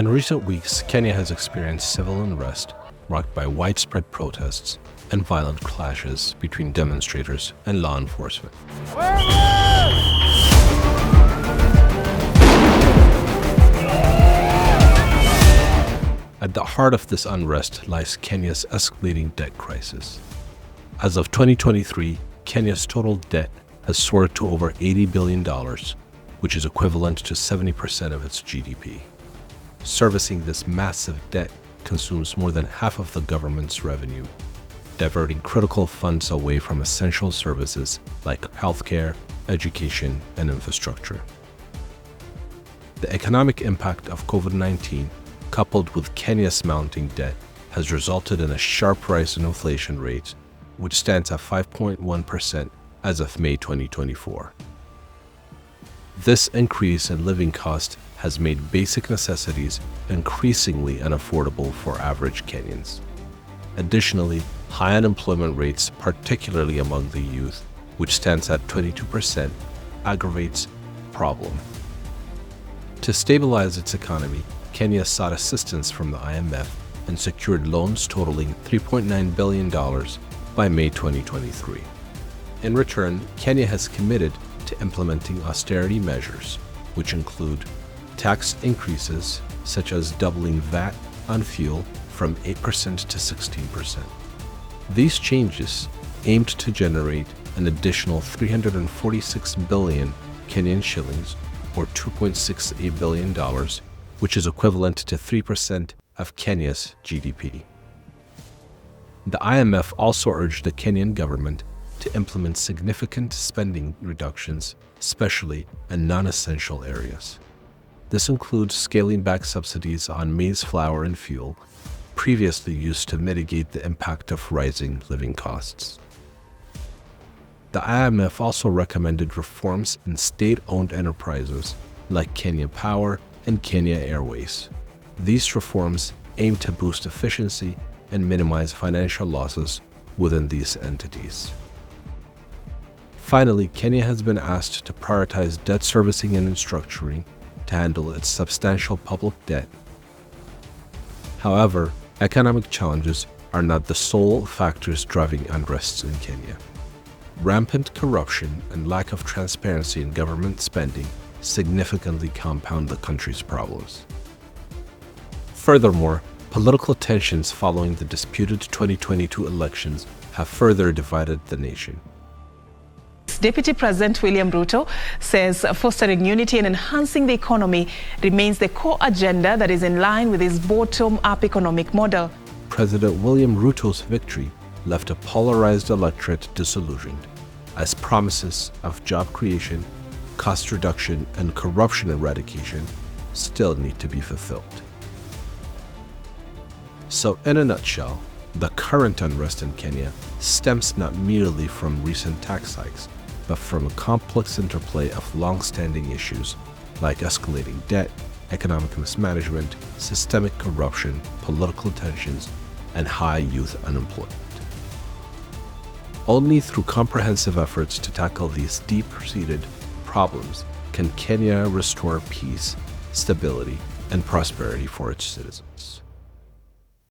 In recent weeks, Kenya has experienced civil unrest marked by widespread protests and violent clashes between demonstrators and law enforcement. At the heart of this unrest lies Kenya's escalating debt crisis. As of 2023, Kenya's total debt has soared to over $80 billion, which is equivalent to 70% of its GDP. Servicing this massive debt consumes more than half of the government's revenue, diverting critical funds away from essential services like healthcare, education, and infrastructure. The economic impact of COVID-19, coupled with Kenya's mounting debt, has resulted in a sharp rise in inflation rates, which stands at 5.1% as of May 2024. This increase in living costs has made basic necessities increasingly unaffordable for average Kenyans. Additionally, high unemployment rates, particularly among the youth, which stands at 22%, aggravates the problem. To stabilize its economy, Kenya sought assistance from the IMF and secured loans totaling $3.9 billion by May 2023. In return, Kenya has committed to implementing austerity measures, which include tax increases such as doubling VAT on fuel from 8% to 16%. These changes aimed to generate an additional 346 billion Kenyan shillings, or $2.68 billion, which is equivalent to 3% of Kenya's GDP. The IMF also urged the Kenyan government to implement significant spending reductions, especially in non-essential areas. This includes scaling back subsidies on maize flour and fuel, previously used to mitigate the impact of rising living costs. The IMF also recommended reforms in state-owned enterprises like Kenya Power and Kenya Airways. These reforms aim to boost efficiency and minimize financial losses within these entities. Finally, Kenya has been asked to prioritize debt servicing and restructuring to handle its substantial public debt. However, economic challenges are not the sole factors driving unrests in Kenya. Rampant corruption and lack of transparency in government spending significantly compound the country's problems. Furthermore, political tensions following the disputed 2022 elections have further divided the nation. Deputy President William Ruto says fostering unity and enhancing the economy remains the core agenda that is in line with his bottom-up economic model. President William Ruto's victory left a polarized electorate disillusioned, as promises of job creation, cost reduction, and corruption eradication still need to be fulfilled. So, in a nutshell, the current unrest in Kenya stems not merely from recent tax hikes, but from a complex interplay of long-standing issues like escalating debt, economic mismanagement, systemic corruption, political tensions, and high youth unemployment. Only through comprehensive efforts to tackle these deep-seated problems can Kenya restore peace, stability, and prosperity for its citizens.